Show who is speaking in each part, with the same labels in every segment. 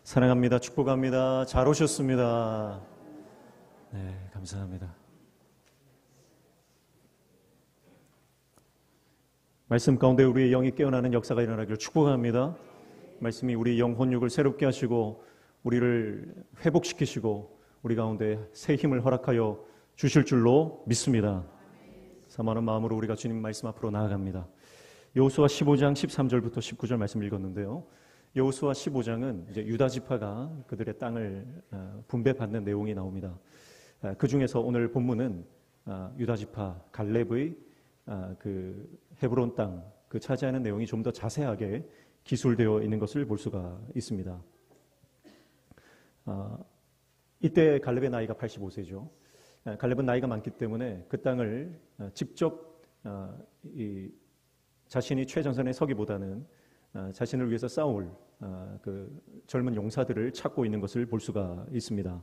Speaker 1: 사랑합니다. 축복합니다. 잘 오셨습니다. 네, 감사합니다. 말씀 가운데 우리의 영이 깨어나는 역사가 일어나기를 축복합니다. 말씀이 우리 영혼육을 새롭게 하시고 우리를 회복시키시고 우리 가운데 새 힘을 허락하여 주실 줄로 믿습니다. 사모하는 마음으로 우리가 주님 말씀 앞으로 나아갑니다. 여호수아 15장 13절부터 19절 말씀 읽었는데요. 여호수아 15장은 이제 유다 지파가 그들의 땅을 분배받는 내용이 나옵니다. 그 중에서 오늘 본문은 유다 지파 갈렙의 그 헤브론 땅 그 차지하는 내용이 좀 더 자세하게 기술되어 있는 것을 볼 수가 있습니다. 이때 갈렙의 나이가 85세죠. 갈렙은 나이가 많기 때문에 그 땅을 직접 자신이 최전선에 서기보다는 자신을 위해서 싸울 그 젊은 용사들을 찾고 있는 것을 볼 수가 있습니다.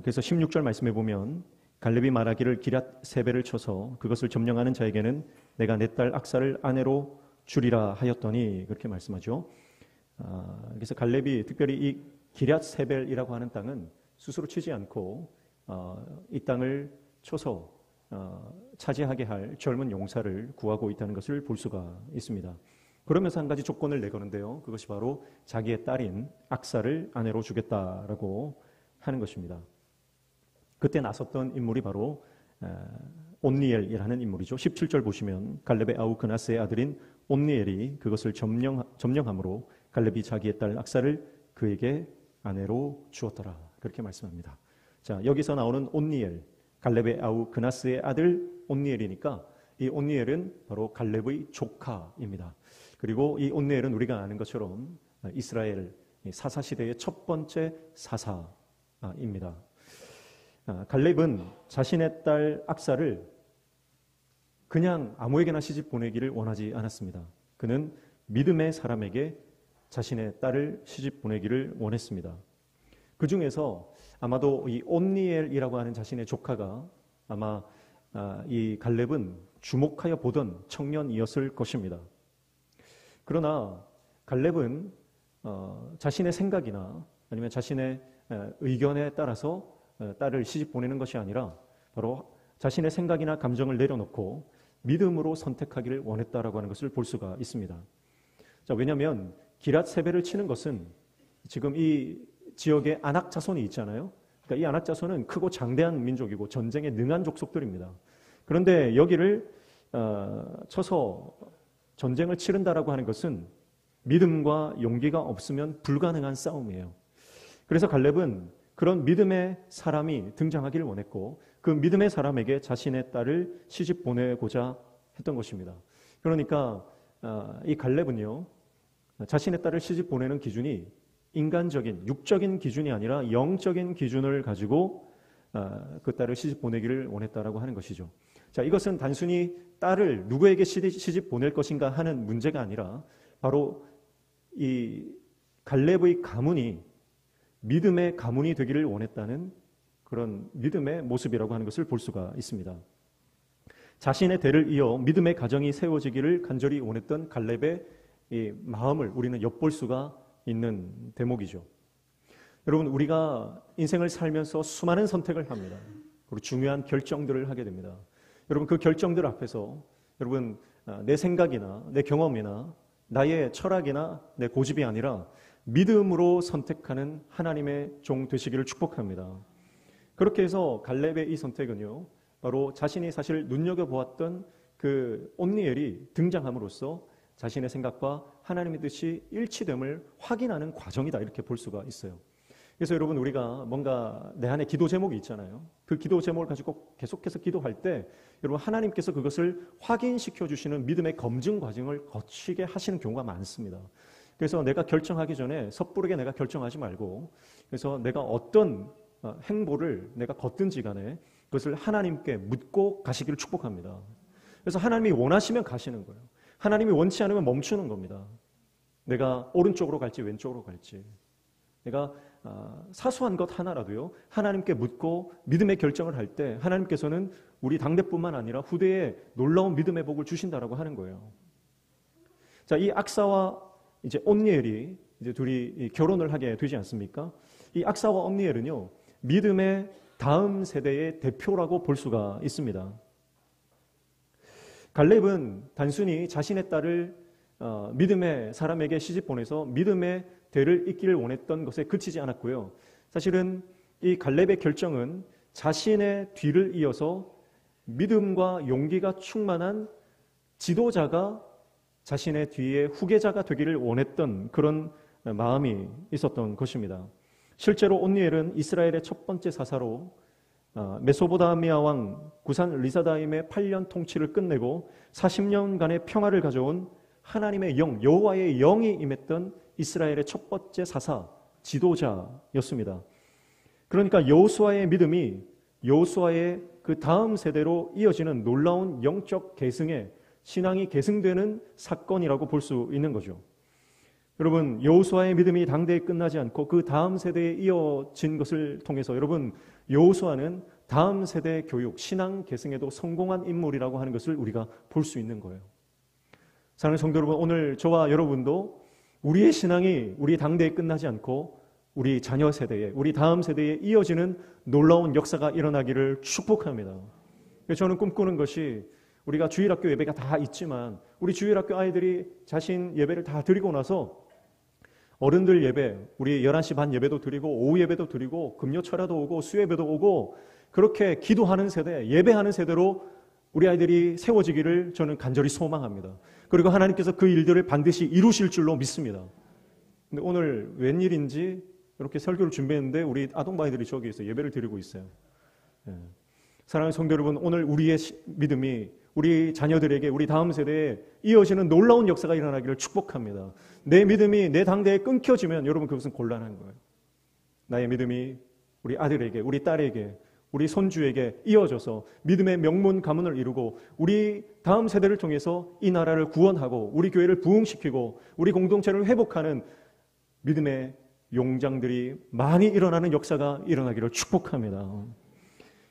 Speaker 1: 그래서 16절 말씀해 보면 갈렙이 말하기를 기럇 세벨을 쳐서 그것을 점령하는 자에게는 내가 내 딸 악사를 아내로 주리라 하였더니 그렇게 말씀하죠. 그래서 갈렙이 특별히 이 기럇 세벨이라고 하는 땅은 스스로 치지 않고 이 땅을 쳐서 차지하게 할 젊은 용사를 구하고 있다는 것을 볼 수가 있습니다. 그러면서 한 가지 조건을 내거는데요. 그것이 바로 자기의 딸인 악사를 아내로 주겠다라고 하는 것입니다. 그때 나섰던 인물이 바로 온니엘이라는 인물이죠. 17절 보시면 갈렙의 아우 그나스의 아들인 온니엘이 그것을 점령함으로 갈렙이 자기의 딸 악사를 그에게 아내로 주었더라. 그렇게 말씀합니다. 자, 여기서 나오는 온니엘, 갈렙의 아우 그나스의 아들 온니엘이니까 이 온니엘은 바로 갈렙의 조카입니다. 그리고 이 온니엘은 우리가 아는 것처럼 이스라엘 사사시대의 첫 번째 사사입니다. 갈렙은 자신의 딸 악사를 그냥 아무에게나 시집 보내기를 원하지 않았습니다. 그는 믿음의 사람에게 자신의 딸을 시집 보내기를 원했습니다. 그 중에서 아마도 이 온니엘이라고 하는 자신의 조카가 아마 이 갈렙은 주목하여 보던 청년이었을 것입니다. 그러나 갈렙은 자신의 생각이나 아니면 자신의 의견에 따라서 딸을 시집 보내는 것이 아니라 바로 자신의 생각이나 감정을 내려놓고 믿음으로 선택하기를 원했다라고 하는 것을 볼 수가 있습니다. 자, 왜냐하면 기럇 세벨을 치는 것은 지금 이 지역에 아낙 자손이 있잖아요. 그러니까 이 아낙 자손은 크고 장대한 민족이고 전쟁에 능한 족속들입니다. 그런데 여기를 쳐서 전쟁을 치른다라고 하는 것은 믿음과 용기가 없으면 불가능한 싸움이에요. 그래서 갈렙은 그런 믿음의 사람이 등장하기를 원했고 그 믿음의 사람에게 자신의 딸을 시집 보내고자 했던 것입니다. 그러니까 이 갈렙은요, 자신의 딸을 시집 보내는 기준이 인간적인, 육적인 기준이 아니라 영적인 기준을 가지고 그 딸을 시집 보내기를 원했다라고 하는 것이죠. 자, 이것은 단순히 딸을 누구에게 시집 보낼 것인가 하는 문제가 아니라 바로 이 갈렙의 가문이 믿음의 가문이 되기를 원했다는 그런 믿음의 모습이라고 하는 것을 볼 수가 있습니다. 자신의 대를 이어 믿음의 가정이 세워지기를 간절히 원했던 갈렙의 이 마음을 우리는 엿볼 수가 있는 대목이죠. 여러분, 우리가 인생을 살면서 수많은 선택을 합니다. 그리고 중요한 결정들을 하게 됩니다. 여러분, 그 결정들 앞에서 여러분 내 생각이나 내 경험이나 나의 철학이나 내 고집이 아니라 믿음으로 선택하는 하나님의 종 되시기를 축복합니다. 그렇게 해서 갈렙의 이 선택은요, 바로 자신이 사실 눈여겨보았던 그 온니엘이 등장함으로써 자신의 생각과 하나님의 뜻이 일치됨을 확인하는 과정이다, 이렇게 볼 수가 있어요. 그래서 여러분, 우리가 뭔가 내 안에 기도 제목이 있잖아요. 그 기도 제목을 가지고 계속해서 기도할 때 여러분, 하나님께서 그것을 확인시켜 주시는 믿음의 검증 과정을 거치게 하시는 경우가 많습니다. 그래서 내가 결정하기 전에 섣부르게 내가 결정하지 말고, 그래서 내가 어떤 행보를 내가 걷든지 간에 그것을 하나님께 묻고 가시기를 축복합니다. 그래서 하나님이 원하시면 가시는 거예요. 하나님이 원치 않으면 멈추는 겁니다. 내가 오른쪽으로 갈지 왼쪽으로 갈지, 내가 사소한 것 하나라도요, 하나님께 묻고 믿음의 결정을 할 때 하나님께서는 우리 당대뿐만 아니라 후대에 놀라운 믿음의 복을 주신다라고 하는 거예요. 자, 이 악사와 이제 온니엘이 이제 둘이 결혼을 하게 되지 않습니까? 이 악사와 엄니엘은요, 믿음의 다음 세대의 대표라고 볼 수가 있습니다. 갈렙은 단순히 자신의 딸을 믿음의 사람에게 시집 보내서 믿음의 대를 잇기를 원했던 것에 그치지 않았고요. 사실은 이 갈렙의 결정은 자신의 뒤를 이어서 믿음과 용기가 충만한 지도자가 자신의 뒤에 후계자가 되기를 원했던 그런 마음이 있었던 것입니다. 실제로 온니엘은 이스라엘의 첫 번째 사사로 메소포타미아 왕 구산 리사다임의 8년 통치를 끝내고 40년간의 평화를 가져온 하나님의 영, 여호와의 영이 임했던 이스라엘의 첫 번째 사사, 지도자였습니다. 그러니까 여호수아의 믿음이 여호수아의 그 다음 세대로 이어지는 놀라운 영적 계승의 신앙이 계승되는 사건이라고 볼 수 있는 거죠. 여러분, 여호수아의 믿음이 당대에 끝나지 않고 그 다음 세대에 이어진 것을 통해서 여러분, 여호수아는 다음 세대 교육, 신앙 계승에도 성공한 인물이라고 하는 것을 우리가 볼 수 있는 거예요. 사랑하는 성도 여러분, 오늘 저와 여러분도 우리의 신앙이 우리 당대에 끝나지 않고 우리 자녀 세대에, 우리 다음 세대에 이어지는 놀라운 역사가 일어나기를 축복합니다. 저는 꿈꾸는 것이 우리가 주일학교 예배가 다 있지만 우리 주일학교 아이들이 자신 예배를 다 드리고 나서 어른들 예배, 우리 11시 반 예배도 드리고 오후 예배도 드리고 금요철야도 오고 수예배도 오고 그렇게 기도하는 세대, 예배하는 세대로 우리 아이들이 세워지기를 저는 간절히 소망합니다. 그리고 하나님께서 그 일들을 반드시 이루실 줄로 믿습니다. 근데 오늘 웬일인지 이렇게 설교를 준비했는데 우리 아동바이들이 저기에서 예배를 드리고 있어요. 사랑하는 성도 여러분, 오늘 우리의 믿음이 우리 자녀들에게, 우리 다음 세대에 이어지는 놀라운 역사가 일어나기를 축복합니다. 내 믿음이 내 당대에 끊겨지면 여러분 그것은 곤란한 거예요. 나의 믿음이 우리 아들에게, 우리 딸에게, 우리 손주에게 이어져서 믿음의 명문 가문을 이루고 우리 다음 세대를 통해서 이 나라를 구원하고 우리 교회를 부흥시키고 우리 공동체를 회복하는 믿음의 용장들이 많이 일어나는 역사가 일어나기를 축복합니다.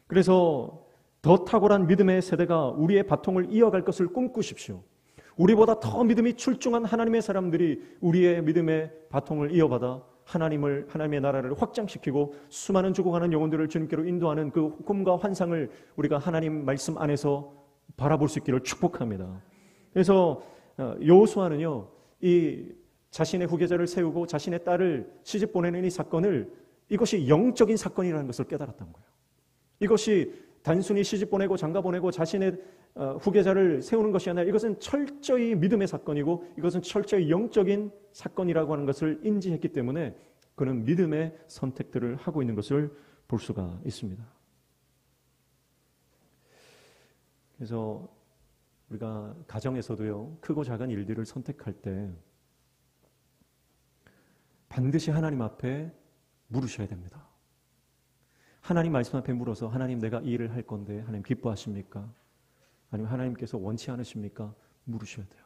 Speaker 1: 그래서 더 탁월한 믿음의 세대가 우리의 바통을 이어갈 것을 꿈꾸십시오. 우리보다 더 믿음이 출중한 하나님의 사람들이 우리의 믿음의 바통을 이어받아 하나님의 나라를 확장시키고 수많은 죽어가는 영혼들을 주님께로 인도하는 그 꿈과 환상을 우리가 하나님 말씀 안에서 바라볼 수 있기를 축복합니다. 그래서 여호수아는요, 이 자신의 후계자를 세우고 자신의 딸을 시집 보내는 이 사건을 이것이 영적인 사건이라는 것을 깨달았던 거예요. 이것이 단순히 시집 보내고 장가 보내고 자신의 후계자를 세우는 것이 아니라 이것은 철저히 믿음의 사건이고 이것은 철저히 영적인 사건이라고 하는 것을 인지했기 때문에 그는 믿음의 선택들을 하고 있는 것을 볼 수가 있습니다. 그래서 우리가 가정에서도요, 크고 작은 일들을 선택할 때 반드시 하나님 앞에 물으셔야 됩니다. 하나님 말씀 앞에 물어서 하나님, 내가 이 일을 할 건데 하나님 기뻐하십니까? 아니면 하나님께서 원치 않으십니까? 물으셔야 돼요.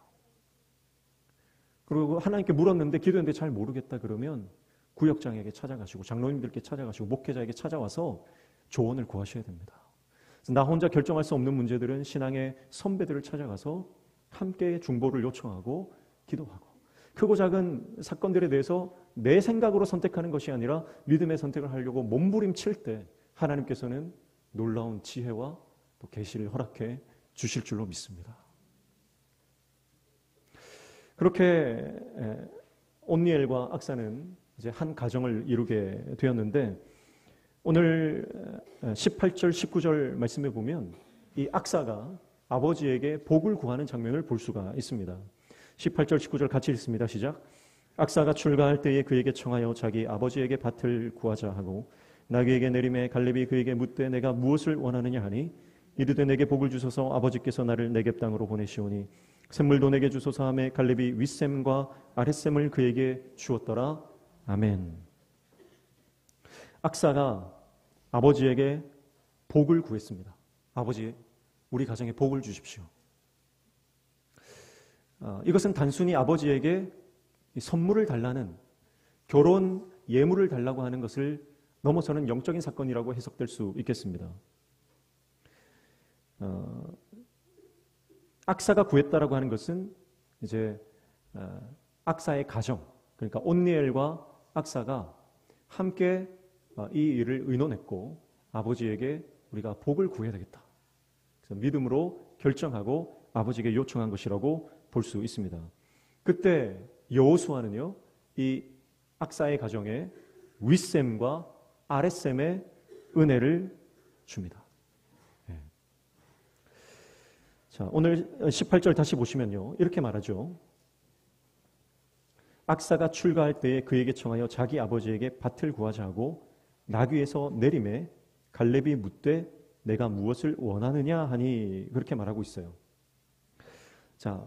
Speaker 1: 그리고 하나님께 물었는데 기도했는데 잘 모르겠다 그러면 구역장에게 찾아가시고 장로님들께 찾아가시고 목회자에게 찾아와서 조언을 구하셔야 됩니다. 나 혼자 결정할 수 없는 문제들은 신앙의 선배들을 찾아가서 함께 중보를 요청하고 기도하고, 크고 작은 사건들에 대해서 내 생각으로 선택하는 것이 아니라 믿음의 선택을 하려고 몸부림칠 때 하나님께서는 놀라운 지혜와 또 계시를 허락해 주실 줄로 믿습니다. 그렇게 온니엘과 악사는 이제 한 가정을 이루게 되었는데, 오늘 18절 19절 말씀에 보면 이 악사가 아버지에게 복을 구하는 장면을 볼 수가 있습니다. 18절 19절 같이 읽습니다. 시작. 악사가 출가할 때에 그에게 청하여 자기 아버지에게 밭을 구하자 하고 나귀에게 내림에 갈렙이 그에게 묻되 내가 무엇을 원하느냐 하니 이르되 내게 복을 주소서 아버지께서 나를 네겝 땅으로 보내시오니 샘물도 내게 주소서 하매 갈렙이 윗샘과 아랫샘을 그에게 주었더라. 아멘. 악사가 아버지에게 복을 구했습니다. 아버지, 우리 가정에 복을 주십시오. 이것은 단순히 아버지에게 선물을 달라는, 결혼 예물을 달라고 하는 것을 넘어서는 영적인 사건이라고 해석될 수 있겠습니다. 악사가 구했다라고 하는 것은 이제 악사의 가정, 그러니까 온니엘과 악사가 함께 이 일을 의논했고 아버지에게 우리가 복을 구해야 되겠다. 그래서 믿음으로 결정하고 아버지에게 요청한 것이라고 볼 수 있습니다. 그때 여호수아는요, 이 악사의 가정에 윗셈과 아랫셈의 은혜를 줍니다. 네. 자, 오늘 18절 다시 보시면요, 이렇게 말하죠. 악사가 출가할 때에 그에게 청하여 자기 아버지에게 밭을 구하자 하고 나귀에서 내림에 갈렙이 묻되 내가 무엇을 원하느냐 하니 그렇게 말하고 있어요. 자,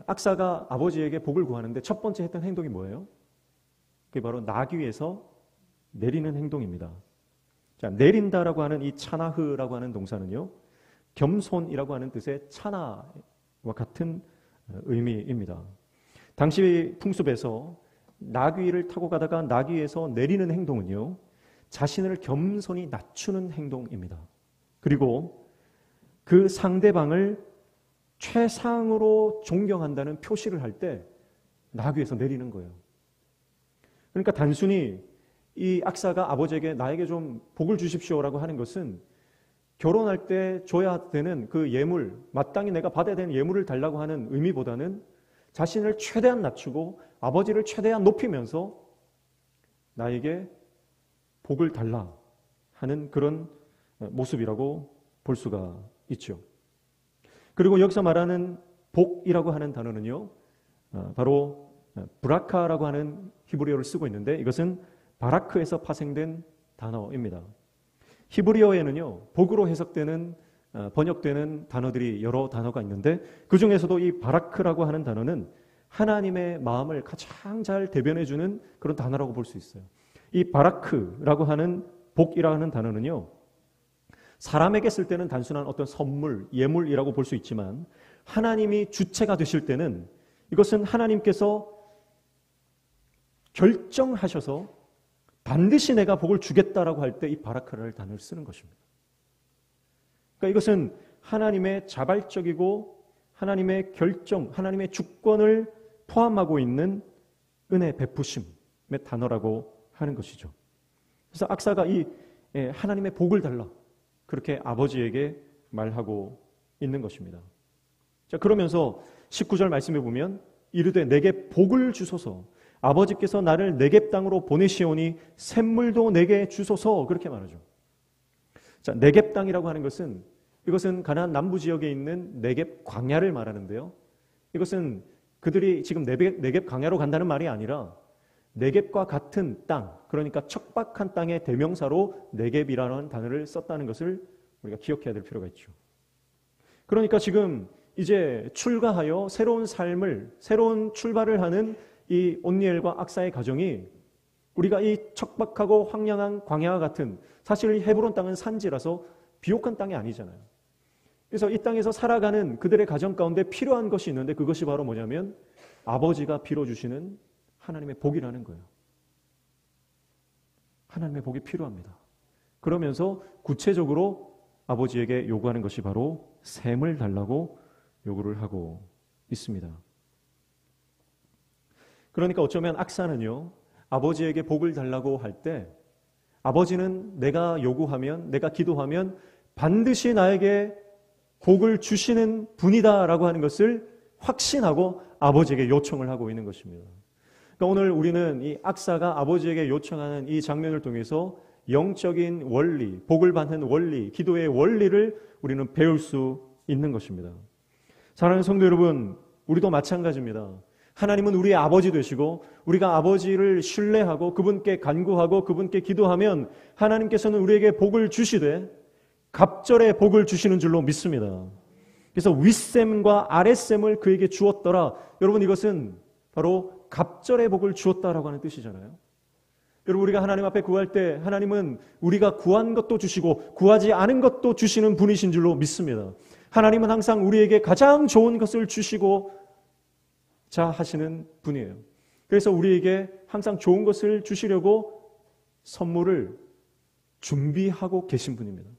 Speaker 1: 악사가 아버지에게 복을 구하는데 첫 번째 했던 행동이 뭐예요? 그게 바로 나귀에서 내리는 행동입니다. 자, 내린다라고 하는 이 차나흐라고 하는 동사는요, 겸손이라고 하는 뜻의 차나와 같은 의미입니다. 당시 풍습에서 나귀를 타고 가다가 나귀에서 내리는 행동은요, 자신을 겸손히 낮추는 행동입니다. 그리고 그 상대방을 최상으로 존경한다는 표시를 할 때 나귀에서 내리는 거예요. 그러니까 단순히 이 악사가 아버지에게 나에게 좀 복을 주십시오라고 하는 것은 결혼할 때 줘야 되는 그 예물, 마땅히 내가 받아야 되는 예물을 달라고 하는 의미보다는 자신을 최대한 낮추고 아버지를 최대한 높이면서 나에게 복을 달라 하는 그런 모습이라고 볼 수가 있죠. 그리고 여기서 말하는 복이라고 하는 단어는요, 바로 브라카라고 하는 히브리어를 쓰고 있는데 이것은 바라크에서 파생된 단어입니다. 히브리어에는요, 복으로 해석되는 번역되는 단어들이 여러 단어가 있는데 그 중에서도 이 바라크라고 하는 단어는 하나님의 마음을 가장 잘 대변해주는 그런 단어라고 볼 수 있어요. 이 바라크라고 하는 복이라고 하는 단어는요, 사람에게 쓸 때는 단순한 어떤 선물, 예물이라고 볼 수 있지만 하나님이 주체가 되실 때는 이것은 하나님께서 결정하셔서 반드시 내가 복을 주겠다라고 할 때 이 바라크라는 단어를 쓰는 것입니다. 그러니까 이것은 하나님의 자발적이고 하나님의 결정, 하나님의 주권을 포함하고 있는 은혜 베푸심의 단어라고 하는 것이죠. 그래서 악사가 이 하나님의 복을 달라 그렇게 아버지에게 말하고 있는 것입니다. 자, 그러면서 19절 말씀해 보면 이르되 내게 복을 주소서 아버지께서 나를 네겝 땅으로 보내시오니 샘물도 내게 주소서 그렇게 말하죠. 자, 네겝 땅이라고 하는 것은 이것은 가나안 남부 지역에 있는 네겝 광야를 말하는데요. 이것은 그들이 지금 네겝 광야로 간다는 말이 아니라 네겝과 같은 땅, 그러니까 척박한 땅의 대명사로 네겝이라는 단어를 썼다는 것을 우리가 기억해야 될 필요가 있죠. 그러니까 지금 이제 출가하여 새로운 삶을, 새로운 출발을 하는 이 온니엘과 악사의 가정이 우리가 이 척박하고 황량한 광야와 같은, 사실 이 헤브론 땅은 산지라서 비옥한 땅이 아니잖아요. 그래서 이 땅에서 살아가는 그들의 가정 가운데 필요한 것이 있는데 그것이 바로 뭐냐면 아버지가 빌어주시는 하나님의 복이라는 거예요. 하나님의 복이 필요합니다. 그러면서 구체적으로 아버지에게 요구하는 것이 바로 샘을 달라고 요구를 하고 있습니다. 그러니까 어쩌면 악사는요, 아버지에게 복을 달라고 할 때 아버지는 내가 요구하면, 내가 기도하면 반드시 나에게 복을 주시는 분이다라고 하는 것을 확신하고 아버지에게 요청을 하고 있는 것입니다. 그러니까 오늘 우리는 이 악사가 아버지에게 요청하는 이 장면을 통해서 영적인 원리, 복을 받는 원리, 기도의 원리를 우리는 배울 수 있는 것입니다. 사랑하는 성도 여러분, 우리도 마찬가지입니다. 하나님은 우리의 아버지 되시고 우리가 아버지를 신뢰하고 그분께 간구하고 그분께 기도하면 하나님께서는 우리에게 복을 주시되 갑절의 복을 주시는 줄로 믿습니다. 그래서 윗셈과 아랫셈을 그에게 주었더라. 여러분, 이것은 바로 갑절의 복을 주었다라고 하는 뜻이잖아요. 여러분, 우리가 하나님 앞에 구할 때 하나님은 우리가 구한 것도 주시고 구하지 않은 것도 주시는 분이신 줄로 믿습니다. 하나님은 항상 우리에게 가장 좋은 것을 주시고 자 하시는 분이에요. 그래서 우리에게 항상 좋은 것을 주시려고 선물을 준비하고 계신 분입니다.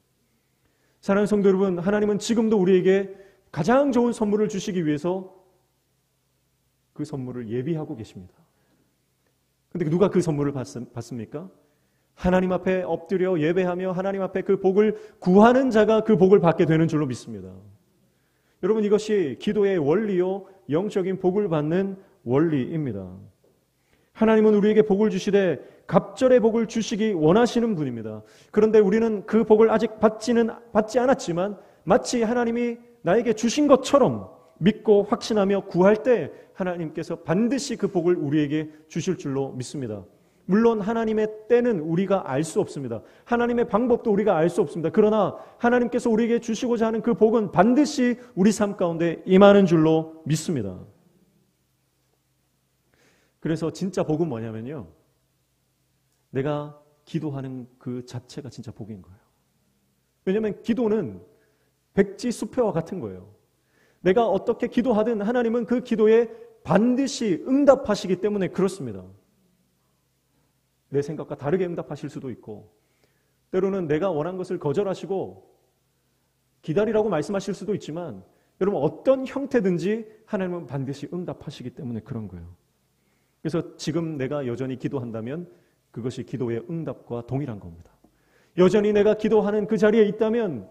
Speaker 1: 사랑하는 성도 여러분, 하나님은 지금도 우리에게 가장 좋은 선물을 주시기 위해서 그 선물을 예비하고 계십니다. 근데 누가 그 선물을 받습니까? 하나님 앞에 엎드려 예배하며 하나님 앞에 그 복을 구하는 자가 그 복을 받게 되는 줄로 믿습니다. 여러분, 이것이 기도의 원리요 영적인 복을 받는 원리입니다. 하나님은 우리에게 복을 주시되 갑절의 복을 주시기 원하시는 분입니다. 그런데 우리는 그 복을 아직 받지 않았지만 마치 하나님이 나에게 주신 것처럼 믿고 확신하며 구할 때 하나님께서 반드시 그 복을 우리에게 주실 줄로 믿습니다. 물론 하나님의 때는 우리가 알 수 없습니다. 하나님의 방법도 우리가 알 수 없습니다. 그러나 하나님께서 우리에게 주시고자 하는 그 복은 반드시 우리 삶 가운데 임하는 줄로 믿습니다. 그래서 진짜 복은 뭐냐면요, 내가 기도하는 그 자체가 진짜 복인 거예요. 왜냐하면 기도는 백지수표와 같은 거예요. 내가 어떻게 기도하든 하나님은 그 기도에 반드시 응답하시기 때문에 그렇습니다. 내 생각과 다르게 응답하실 수도 있고, 때로는 내가 원한 것을 거절하시고 기다리라고 말씀하실 수도 있지만, 여러분 어떤 형태든지 하나님은 반드시 응답하시기 때문에 그런 거예요. 그래서 지금 내가 여전히 기도한다면 그것이 기도의 응답과 동일한 겁니다. 여전히 내가 기도하는 그 자리에 있다면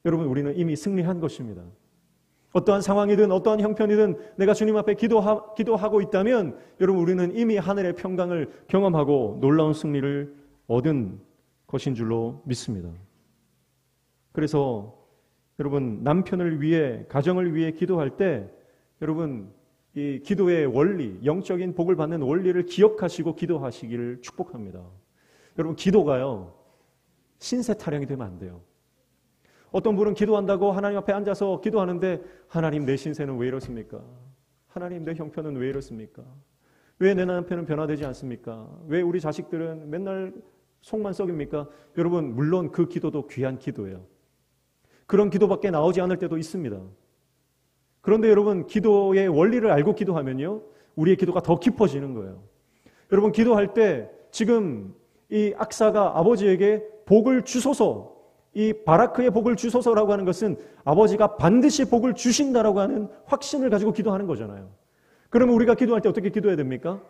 Speaker 1: 여러분 우리는 이미 승리한 것입니다. 어떠한 상황이든 어떠한 형편이든 내가 주님 앞에 기도하고 있다면 여러분 우리는 이미 하늘의 평강을 경험하고 놀라운 승리를 얻은 것인 줄로 믿습니다. 그래서 여러분 남편을 위해, 가정을 위해 기도할 때 여러분 이 기도의 원리, 영적인 복을 받는 원리를 기억하시고 기도하시기를 축복합니다. 여러분 기도가요 신세 타령이 되면 안 돼요. 어떤 분은 기도한다고 하나님 앞에 앉아서 기도하는데 하나님 내 신세는 왜 이렇습니까? 하나님 내 형편은 왜 이렇습니까? 왜 내 남편은 변화되지 않습니까? 왜 우리 자식들은 맨날 속만 썩입니까? 여러분 물론 그 기도도 귀한 기도예요. 그런 기도밖에 나오지 않을 때도 있습니다. 그런데 여러분 기도의 원리를 알고 기도하면요 우리의 기도가 더 깊어지는 거예요. 여러분 기도할 때 지금 이 악사가 아버지에게 복을 주소서, 이 바라크의 복을 주소서라고 하는 것은 아버지가 반드시 복을 주신다라고 하는 확신을 가지고 기도하는 거잖아요. 그러면 우리가 기도할 때 어떻게 기도해야 됩니까?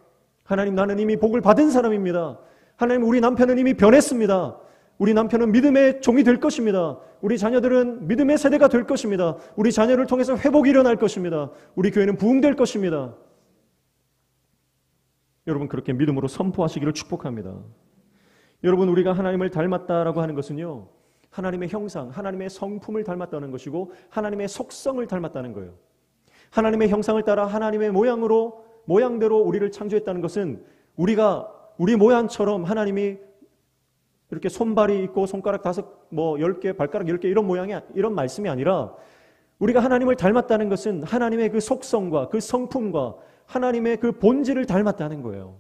Speaker 1: 하나님 나는 이미 복을 받은 사람입니다. 하나님 우리 남편은 이미 변했습니다. 우리 남편은 믿음의 종이 될 것입니다. 우리 자녀들은 믿음의 세대가 될 것입니다. 우리 자녀를 통해서 회복이 일어날 것입니다. 우리 교회는 부흥될 것입니다. 여러분 그렇게 믿음으로 선포하시기를 축복합니다. 여러분 우리가 하나님을 닮았다라고 하는 것은요 하나님의 형상, 하나님의 성품을 닮았다는 것이고 하나님의 속성을 닮았다는 거예요. 하나님의 형상을 따라 하나님의 모양대로 우리를 창조했다는 것은 우리 모양처럼 하나님이 이렇게 손발이 있고 손가락 10개, 발가락 10개 이런 말씀이 아니라 우리가 하나님을 닮았다는 것은 하나님의 그 속성과 그 성품과 하나님의 그 본질을 닮았다는 거예요.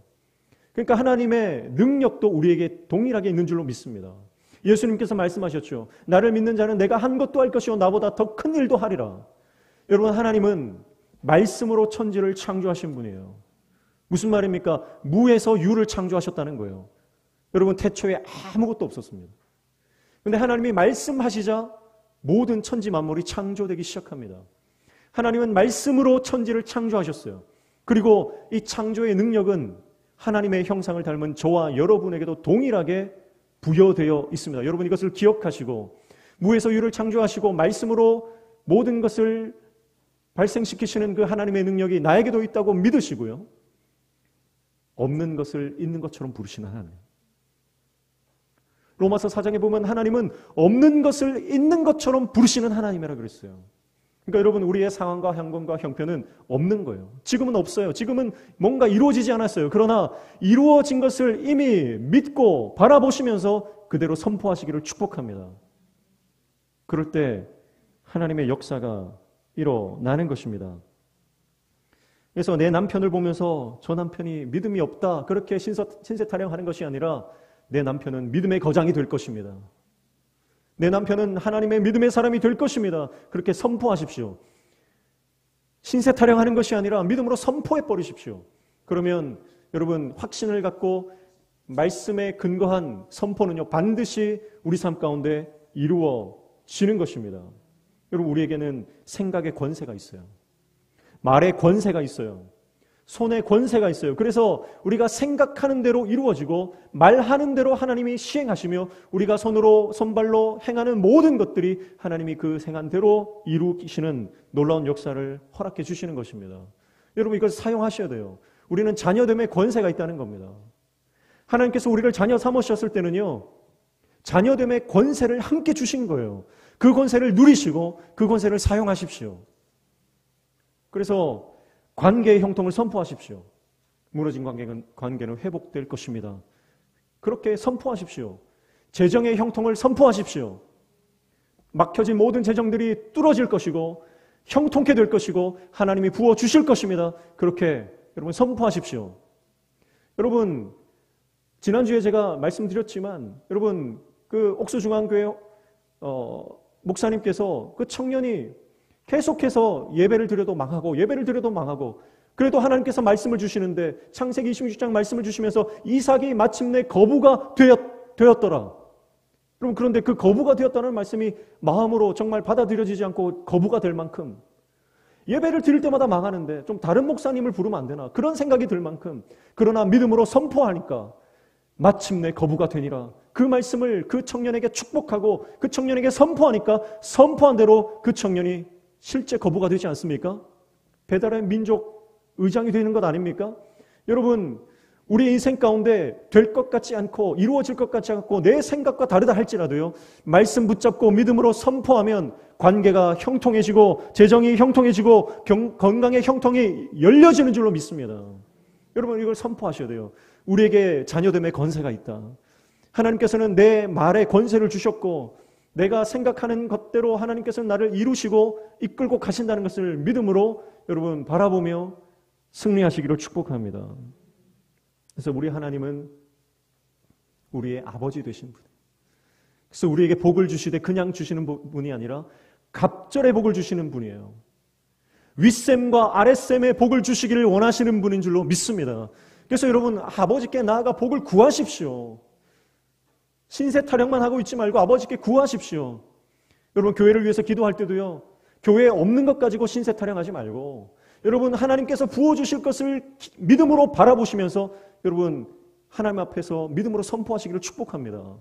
Speaker 1: 그러니까 하나님의 능력도 우리에게 동일하게 있는 줄로 믿습니다. 예수님께서 말씀하셨죠. 나를 믿는 자는 내가 한 것도 할 것이요 나보다 더 큰 일도 하리라. 여러분 하나님은 말씀으로 천지를 창조하신 분이에요. 무슨 말입니까? 무에서 유를 창조하셨다는 거예요. 여러분 태초에 아무것도 없었습니다. 그런데 하나님이 말씀하시자 모든 천지 만물이 창조되기 시작합니다. 하나님은 말씀으로 천지를 창조하셨어요. 그리고 이 창조의 능력은 하나님의 형상을 닮은 저와 여러분에게도 동일하게 부여되어 있습니다. 여러분 이것을 기억하시고 무에서 유를 창조하시고 말씀으로 모든 것을 발생시키시는 그 하나님의 능력이 나에게도 있다고 믿으시고요. 없는 것을 있는 것처럼 부르시는 하나님. 로마서 4장에 보면 하나님은 없는 것을 있는 것처럼 부르시는 하나님이라고 그랬어요. 그러니까 여러분 우리의 상황과 형편과 형편은 없는 거예요. 지금은 없어요. 지금은 뭔가 이루어지지 않았어요. 그러나 이루어진 것을 이미 믿고 바라보시면서 그대로 선포하시기를 축복합니다. 그럴 때 하나님의 역사가 일어나는 것입니다. 그래서 내 남편을 보면서 저 남편이 믿음이 없다 그렇게 신세 타령하는 것이 아니라 내 남편은 믿음의 거장이 될 것입니다. 내 남편은 하나님의 믿음의 사람이 될 것입니다. 그렇게 선포하십시오. 신세 타령하는 것이 아니라 믿음으로 선포해 버리십시오. 그러면 여러분 확신을 갖고 말씀에 근거한 선포는요 반드시 우리 삶 가운데 이루어지는 것입니다. 여러분 우리에게는 생각의 권세가 있어요. 말의 권세가 있어요. 손에 권세가 있어요. 그래서 우리가 생각하는 대로 이루어지고 말하는 대로 하나님이 시행하시며 우리가 손발로 행하는 모든 것들이 하나님이 그 행한 대로 이루시는 놀라운 역사를 허락해 주시는 것입니다. 여러분 이걸 사용하셔야 돼요. 우리는 자녀됨의 권세가 있다는 겁니다. 하나님께서 우리를 자녀 삼으셨을 때는요, 자녀됨의 권세를 함께 주신 거예요. 그 권세를 누리시고 그 권세를 사용하십시오. 그래서 관계의 형통을 선포하십시오. 무너진 관계는 회복될 것입니다. 그렇게 선포하십시오. 재정의 형통을 선포하십시오. 막혀진 모든 재정들이 뚫어질 것이고 형통케 될 것이고 하나님이 부어주실 것입니다. 그렇게 여러분 선포하십시오. 여러분 지난주에 제가 말씀드렸지만 여러분 그 옥수중앙교회 목사님께서 그 청년이 계속해서 예배를 드려도 망하고 그래도 하나님께서 말씀을 주시는데 창세기 26장 말씀을 주시면서 이삭이 마침내 거부가 되었더라. 여러분 그런데 그 거부가 되었다는 말씀이 마음으로 정말 받아들여지지 않고 거부가 될 만큼 예배를 드릴 때마다 망하는데 좀 다른 목사님을 부르면 안 되나 그런 생각이 들 만큼 그러나 믿음으로 선포하니까 마침내 거부가 되니라. 그 말씀을 그 청년에게 축복하고 그 청년에게 선포하니까 선포한 대로 그 청년이 실제 거부가 되지 않습니까? 배달의 민족 의장이 되는 것 아닙니까? 여러분 우리 인생 가운데 될 것 같지 않고 이루어질 것 같지 않고 내 생각과 다르다 할지라도요 말씀 붙잡고 믿음으로 선포하면 관계가 형통해지고 재정이 형통해지고 건강의 형통이 열려지는 줄로 믿습니다. 여러분 이걸 선포하셔야 돼요. 우리에게 자녀됨의 권세가 있다. 하나님께서는 내 말에 권세를 주셨고 내가 생각하는 것대로 하나님께서는 나를 이루시고 이끌고 가신다는 것을 믿음으로 여러분 바라보며 승리하시기를 축복합니다. 그래서 우리 하나님은 우리의 아버지 되신 분이에요. 그래서 우리에게 복을 주시되 그냥 주시는 분이 아니라 갑절의 복을 주시는 분이에요. 윗셈과 아랫셈의 복을 주시기를 원하시는 분인 줄로 믿습니다. 그래서 여러분 아버지께 나아가 복을 구하십시오. 신세 타령만 하고 있지 말고 아버지께 구하십시오. 여러분 교회를 위해서 기도할 때도요 교회에 없는 것 가지고 신세 타령하지 말고 여러분 하나님께서 부어주실 것을 믿음으로 바라보시면서 여러분 하나님 앞에서 믿음으로 선포하시기를 축복합니다.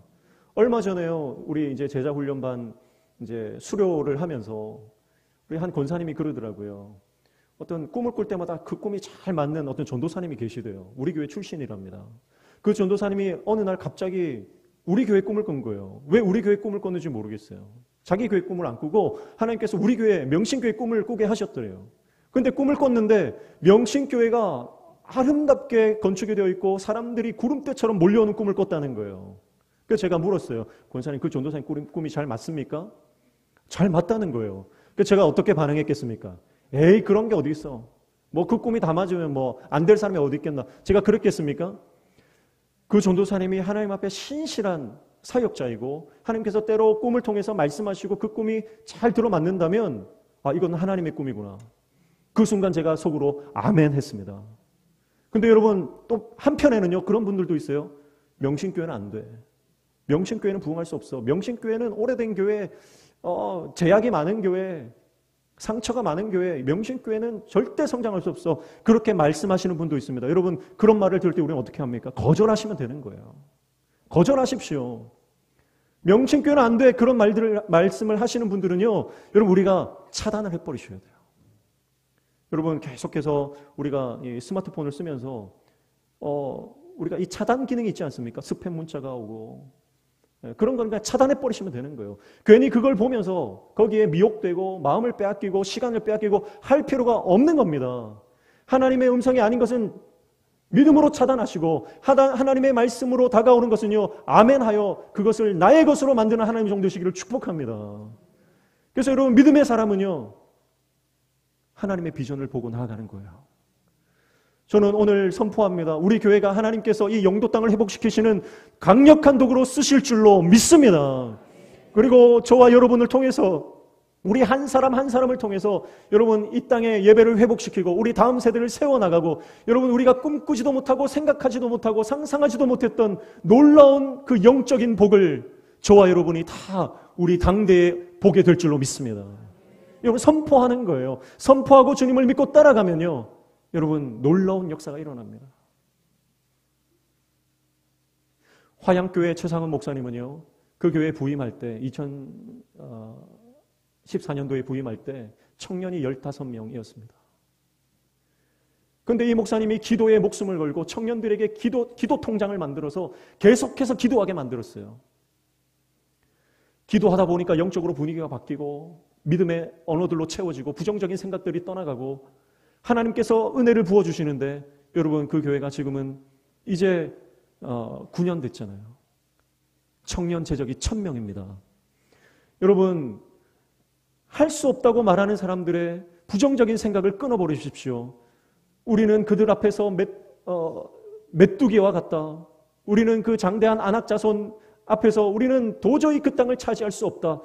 Speaker 1: 얼마 전에요 우리 이제 제자훈련반 이제 수료를 하면서 우리 한 권사님이 그러더라고요. 어떤 꿈을 꿀 때마다 그 꿈이 잘 맞는 어떤 전도사님이 계시대요. 우리 교회 출신이랍니다. 그 전도사님이 어느 날 갑자기 우리 교회 꿈을 꾼 거예요. 왜 우리 교회 꿈을 꿨는지 모르겠어요. 자기 교회 꿈을 안 꾸고 하나님께서 우리 교회 명신교회 꿈을 꾸게 하셨더래요. 근데 꿈을 꿨는데 명신교회가 아름답게 건축이 되어 있고 사람들이 구름대처럼 몰려오는 꿈을 꿨다는 거예요. 그래서 제가 물었어요. 권사님 그 전도사님 꿈이 잘 맞습니까? 잘 맞다는 거예요. 그래서 제가 어떻게 반응했겠습니까? 에이 그런 게 어디 있어. 뭐 그 꿈이 다 맞으면 뭐 안 될 사람이 어디 있겠나. 제가 그랬겠습니까? 그 전도사님이 하나님 앞에 신실한 사역자이고 하나님께서 때로 꿈을 통해서 말씀하시고 그 꿈이 잘 들어맞는다면 아 이건 하나님의 꿈이구나. 그 순간 제가 속으로 아멘 했습니다. 근데 여러분 또 한편에는요 그런 분들도 있어요. 명신교회는 안 돼. 명신교회는 부흥할 수 없어. 명신교회는 오래된 교회, 제약이 많은 교회, 상처가 많은 교회, 명신교회는 절대 성장할 수 없어. 그렇게 말씀하시는 분도 있습니다. 여러분 그런 말을 들을 때 우리는 어떻게 합니까? 거절하시면 되는 거예요. 거절하십시오. 명신교회는 안 돼. 그런 말씀을 하시는 분들은요. 여러분 우리가 차단을 해버리셔야 돼요. 여러분 계속해서 우리가 이 스마트폰을 쓰면서 우리가 이 차단 기능이 있지 않습니까? 스팸 문자가 오고 그런 건 그냥 차단해버리시면 되는 거예요. 괜히 그걸 보면서 거기에 미혹되고 마음을 빼앗기고 시간을 빼앗기고 할 필요가 없는 겁니다. 하나님의 음성이 아닌 것은 믿음으로 차단하시고 하나님의 말씀으로 다가오는 것은요 아멘하여 그것을 나의 것으로 만드는 하나님의 종되시기를 축복합니다. 그래서 여러분 믿음의 사람은요 하나님의 비전을 보고 나아가는 거예요. 저는 오늘 선포합니다. 우리 교회가 하나님께서 이 영도 땅을 회복시키시는 강력한 도구로 쓰실 줄로 믿습니다. 그리고 저와 여러분을 통해서 우리 한 사람 한 사람을 통해서 여러분 이 땅의 예배를 회복시키고 우리 다음 세대를 세워나가고 여러분 우리가 꿈꾸지도 못하고 생각하지도 못하고 상상하지도 못했던 놀라운 그 영적인 복을 저와 여러분이 다 우리 당대에 보게 될 줄로 믿습니다. 여러분 선포하는 거예요. 선포하고 주님을 믿고 따라가면요 여러분, 놀라운 역사가 일어납니다. 화양교회 최상원 목사님은요, 그 교회에 부임할 때 2014년도에 부임할 때 청년이 15명이었습니다. 그런데 이 목사님이 기도에 목숨을 걸고 청년들에게 기도 통장을 만들어서 계속해서 기도하게 만들었어요. 기도하다 보니까 영적으로 분위기가 바뀌고 믿음의 언어들로 채워지고 부정적인 생각들이 떠나가고 하나님께서 은혜를 부어주시는데, 여러분, 그 교회가 지금은 이제 9년 됐잖아요. 청년 제적이 1000명입니다. 여러분, 할 수 없다고 말하는 사람들의 부정적인 생각을 끊어버리십시오. 우리는 그들 앞에서 메뚜기와 같다. 우리는 그 장대한 안악자손 앞에서 우리는 도저히 그 땅을 차지할 수 없다.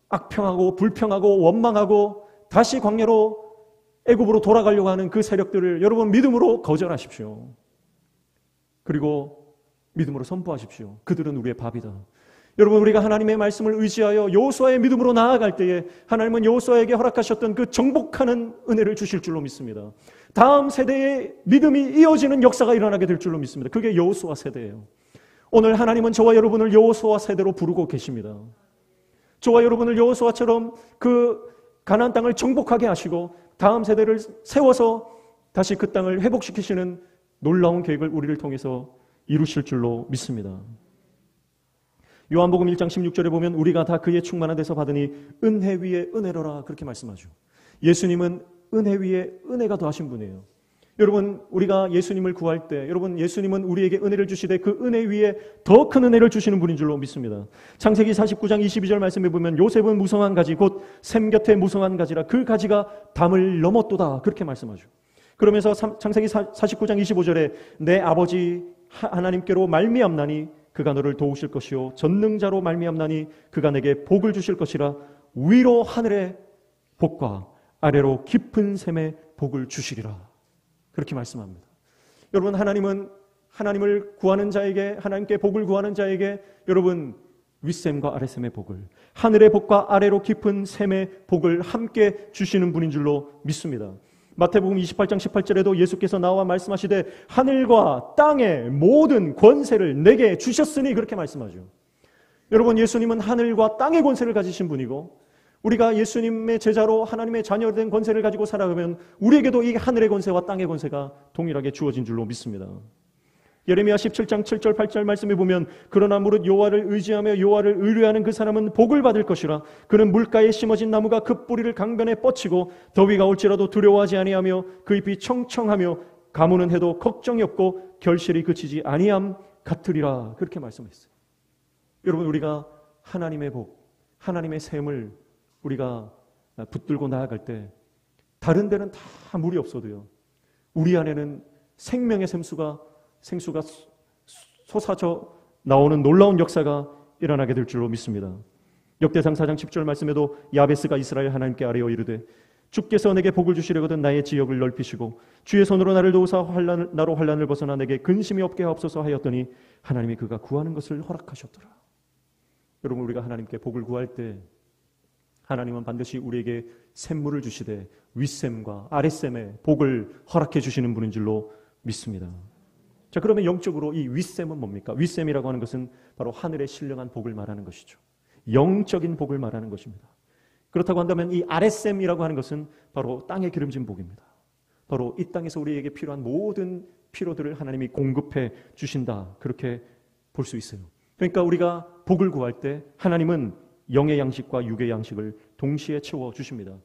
Speaker 1: 악평하고 불평하고 원망하고 다시 광야로 애굽으로 돌아가려고 하는 그 세력들을 여러분 믿음으로 거절하십시오. 그리고 믿음으로 선포하십시오. 그들은 우리의 밥이다. 여러분, 우리가 하나님의 말씀을 의지하여 여호수아의 믿음으로 나아갈 때에 하나님은 여호수아에게 허락하셨던 그 정복하는 은혜를 주실 줄로 믿습니다. 다음 세대의 믿음이 이어지는 역사가 일어나게 될 줄로 믿습니다. 그게 여호수아 세대예요. 오늘 하나님은 저와 여러분을 여호수아 세대로 부르고 계십니다. 저와 여러분을 여호수아처럼 그 가나안 땅을 정복하게 하시고 다음 세대를 세워서 다시 그 땅을 회복시키시는 놀라운 계획을 우리를 통해서 이루실 줄로 믿습니다. 요한복음 1장 16절에 보면 우리가 다 그의 충만한 데서 받으니 은혜 위에 은혜로라 그렇게 말씀하죠. 예수님은 은혜 위에 은혜가 더하신 분이에요. 여러분, 우리가 예수님을 구할 때 여러분, 예수님은 우리에게 은혜를 주시되 그 은혜 위에 더 큰 은혜를 주시는 분인 줄로 믿습니다. 창세기 49장 22절 말씀에 보면 요셉은 무성한 가지 곧 샘 곁에 무성한 가지라 그 가지가 담을 넘었도다 그렇게 말씀하죠. 그러면서 창세기 49장 25절에 내 아버지 하나님께로 말미암나니 그가 너를 도우실 것이요 전능자로 말미암나니 그가 내게 복을 주실 것이라 위로 하늘의 복과 아래로 깊은 샘의 복을 주시리라 그렇게 말씀합니다. 여러분, 하나님은 하나님을 구하는 자에게, 하나님께 복을 구하는 자에게 여러분 윗샘과 아랫샘의 복을, 하늘의 복과 아래로 깊은 샘의 복을 함께 주시는 분인 줄로 믿습니다. 마태복음 28장 18절에도 예수께서 나와 말씀하시되 하늘과 땅의 모든 권세를 내게 주셨으니 그렇게 말씀하죠. 여러분, 예수님은 하늘과 땅의 권세를 가지신 분이고 우리가 예수님의 제자로 하나님의 자녀된 권세를 가지고 살아가면 우리에게도 이 하늘의 권세와 땅의 권세가 동일하게 주어진 줄로 믿습니다. 예레미야 17장 7절 8절 말씀에 보면 그러나 무릇 여호와를 의지하며 여호와를 의뢰하는 그 사람은 복을 받을 것이라 그는 물가에 심어진 나무가 그 뿌리를 강변에 뻗치고 더위가 올지라도 두려워하지 아니하며 그 잎이 청청하며 가무는 해도 걱정이 없고 결실이 그치지 아니함 같으리라 그렇게 말씀했어요. 여러분, 우리가 하나님의 복, 하나님의 샘을 우리가 붙들고 나아갈 때 다른 데는 다 물이 없어도요 우리 안에는 생명의 생수가 솟아져 나오는 놀라운 역사가 일어나게 될 줄로 믿습니다. 역대상 4장 10절 말씀에도 야베스가 이스라엘 하나님께 아뢰어 이르되 주께서 내게 복을 주시려거든 나의 지역을 넓히시고 주의 손으로 나를 도우사 나로 환난을 벗어나 내게 근심이 없게 하옵소서 하였더니 하나님이 그가 구하는 것을 허락하셨더라. 여러분, 우리가 하나님께 복을 구할 때 하나님은 반드시 우리에게 샘물을 주시되 윗샘과 아랫샘의 복을 허락해 주시는 분인 줄로 믿습니다. 자, 그러면 영적으로 이 윗샘은 뭡니까? 윗샘이라고 하는 것은 바로 하늘의 신령한 복을 말하는 것이죠. 영적인 복을 말하는 것입니다. 그렇다고 한다면 이 아랫샘이라고 하는 것은 바로 땅에 기름진 복입니다. 바로 이 땅에서 우리에게 필요한 모든 필요들을 하나님이 공급해 주신다 그렇게 볼 수 있어요. 그러니까 우리가 복을 구할 때 하나님은 영의 양식과 육의 양식을 동시에 채워주십니다.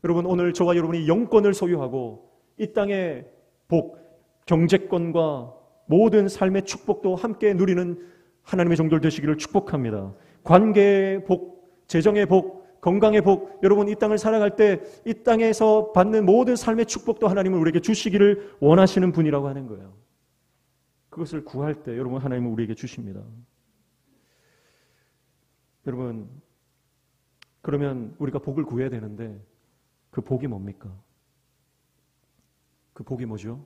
Speaker 1: 여러분, 오늘 저와 여러분이 영권을 소유하고 이 땅의 복, 경제권과 모든 삶의 축복도 함께 누리는 하나님의 종들 되시기를 축복합니다. 관계의 복, 재정의 복, 건강의 복, 여러분 이 땅을 살아갈 때 이 땅에서 받는 모든 삶의 축복도 하나님은 우리에게 주시기를 원하시는 분이라고 하는 거예요. 그것을 구할 때 여러분 하나님은 우리에게 주십니다. 여러분, 그러면 우리가 복을 구해야 되는데 그 복이 뭡니까? 그 복이 뭐죠?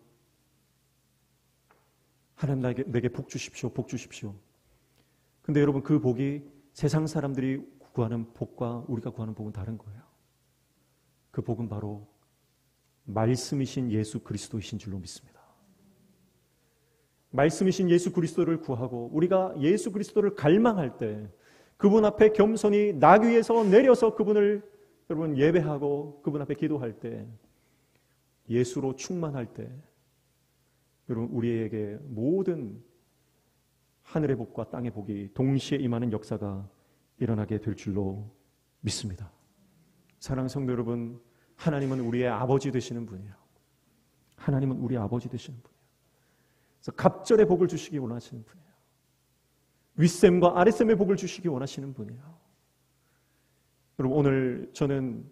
Speaker 1: 하나님 내게 복 주십시오. 복 주십시오. 근데 여러분, 그 복이 세상 사람들이 구하는 복과 우리가 구하는 복은 다른 거예요. 그 복은 바로 말씀이신 예수 그리스도이신 줄로 믿습니다. 말씀이신 예수 그리스도를 구하고 우리가 예수 그리스도를 갈망할 때 그분 앞에 겸손히 나귀 위에서 내려서 그분을 여러분 예배하고 그분 앞에 기도할 때 예수로 충만할 때 여러분 우리에게 모든 하늘의 복과 땅의 복이 동시에 임하는 역사가 일어나게 될 줄로 믿습니다. 사랑하는 성도 여러분, 하나님은 우리의 아버지 되시는 분이에요. 하나님은 우리의 아버지 되시는 분이에요. 그래서 갑절의 복을 주시기 원하시는 분이에요. 윗셈과 아랫셈의 복을 주시기 원하시는 분이에요. 여러분 오늘 저는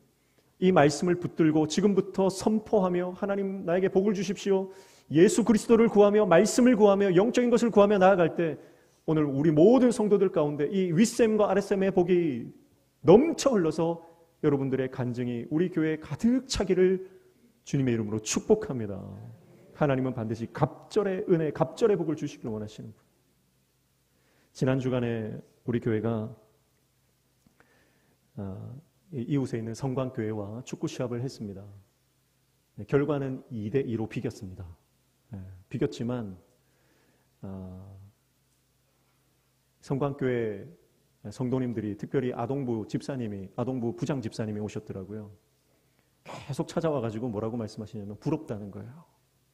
Speaker 1: 이 말씀을 붙들고 지금부터 선포하며 하나님 나에게 복을 주십시오. 예수 그리스도를 구하며 말씀을 구하며 영적인 것을 구하며 나아갈 때 오늘 우리 모든 성도들 가운데 이 윗셈과 아랫셈의 복이 넘쳐 흘러서 여러분들의 간증이 우리 교회에 가득 차기를 주님의 이름으로 축복합니다. 하나님은 반드시 갑절의 은혜, 갑절의 복을 주시길 원하시는 분. 지난 주간에 우리 교회가 이웃에 있는 성광교회와 축구 시합을 했습니다. 결과는 2대2로 비겼습니다. 비겼지만 성광교회 성도님들이 특별히 아동부 부장 집사님이 오셨더라고요. 계속 찾아와가지고 뭐라고 말씀하시냐면 부럽다는 거예요.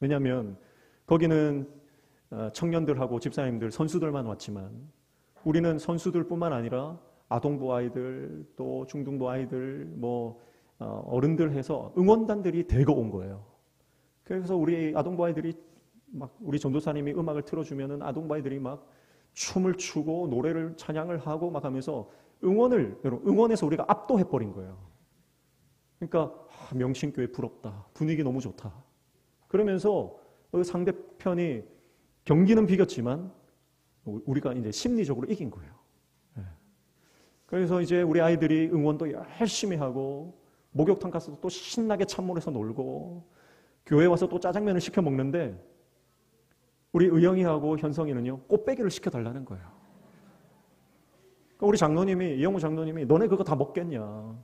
Speaker 1: 왜냐하면 거기는 청년들하고 집사님들, 선수들만 왔지만 우리는 선수들뿐만 아니라 아동부 아이들, 또 중등부 아이들, 어른들 해서 응원단들이 대거 온 거예요. 그래서 우리 아동부 아이들이 막 우리 전도사님이 음악을 틀어주면은 아동부 아이들이 막 춤을 추고 노래를 찬양을 하고 막 하면서 응원해서 우리가 압도해버린 거예요. 그러니까 명신교회 부럽다. 분위기 너무 좋다. 그러면서 상대편이 경기는 비겼지만 우리가 이제 심리적으로 이긴 거예요. 그래서 이제 우리 아이들이 응원도 열심히 하고 목욕탕 가서 또 신나게 찬물에서 놀고 교회 와서 또 짜장면을 시켜 먹는데 우리 의영이하고 현성이는요 꽃배기를 시켜달라는 거예요. 우리 장로님이 이영우 장로님이 너네 그거 다 먹겠냐?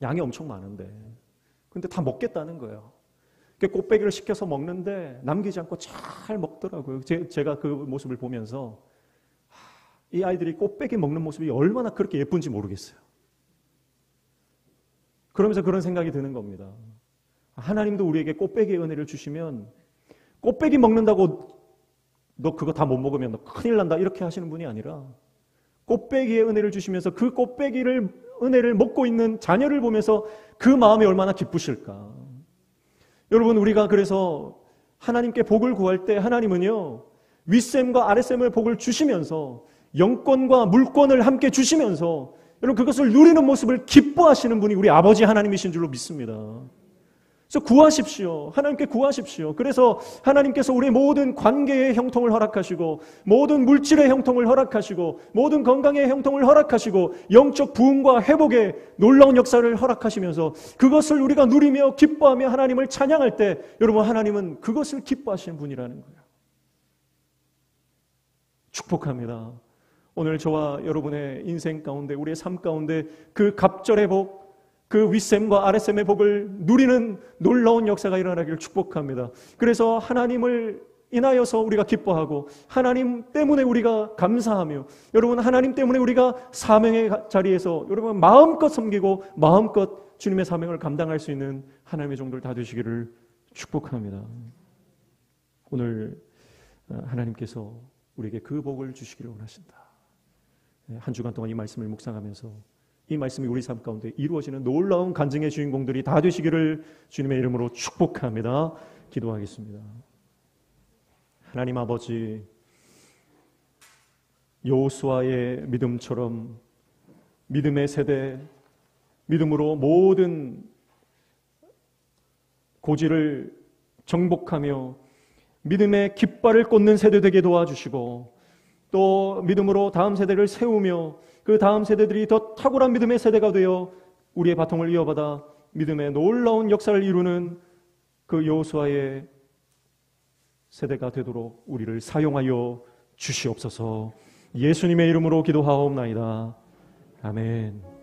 Speaker 1: 양이 엄청 많은데 근데 다 먹겠다는 거예요. 꽃배기를 시켜서 먹는데 남기지 않고 잘 먹더라고요. 제가 그 모습을 보면서 이 아이들이 꽃배기 먹는 모습이 얼마나 그렇게 예쁜지 모르겠어요. 그러면서 그런 생각이 드는 겁니다. 하나님도 우리에게 꽃배기의 은혜를 주시면 꽃배기 먹는다고 너 그거 다 못 먹으면 너 큰일 난다 이렇게 하시는 분이 아니라 꽃배기의 은혜를 주시면서 그 꽃배기를 은혜를 먹고 있는 자녀를 보면서 그 마음이 얼마나 기쁘실까. 여러분 우리가 그래서 하나님께 복을 구할 때 하나님은요 윗셈과 아랫셈의 복을 주시면서 영권과 물권을 함께 주시면서 여러분 그것을 누리는 모습을 기뻐하시는 분이 우리 아버지 하나님이신 줄로 믿습니다. 그래서 구하십시오. 하나님께 구하십시오. 그래서 하나님께서 우리 모든 관계의 형통을 허락하시고 모든 물질의 형통을 허락하시고 모든 건강의 형통을 허락하시고 영적 부흥과 회복의 놀라운 역사를 허락하시면서 그것을 우리가 누리며 기뻐하며 하나님을 찬양할 때 여러분 하나님은 그것을 기뻐하시는 분이라는 거예요. 축복합니다. 오늘 저와 여러분의 인생 가운데 우리의 삶 가운데 그 갑절의 복 그 윗셈과 아랫셈의 복을 누리는 놀라운 역사가 일어나기를 축복합니다. 그래서 하나님을 인하여서 우리가 기뻐하고 하나님 때문에 우리가 감사하며 여러분 하나님 때문에 우리가 사명의 자리에서 여러분 마음껏 섬기고 마음껏 주님의 사명을 감당할 수 있는 하나님의 종들 다 되시기를 축복합니다. 오늘 하나님께서 우리에게 그 복을 주시기를 원하신다. 한 주간 동안 이 말씀을 묵상하면서 이 말씀이 우리 삶 가운데 이루어지는 놀라운 간증의 주인공들이 다 되시기를 주님의 이름으로 축복합니다. 기도하겠습니다. 하나님 아버지, 여호수아의 믿음처럼 믿음의 세대, 믿음으로 모든 고지를 정복하며 믿음의 깃발을 꽂는 세대 되게 도와주시고 또 믿음으로 다음 세대를 세우며 그 다음 세대들이 더 탁월한 믿음의 세대가 되어 우리의 바통을 이어받아 믿음의 놀라운 역사를 이루는 그 여호수아의 세대가 되도록 우리를 사용하여 주시옵소서. 예수님의 이름으로 기도하옵나이다. 아멘.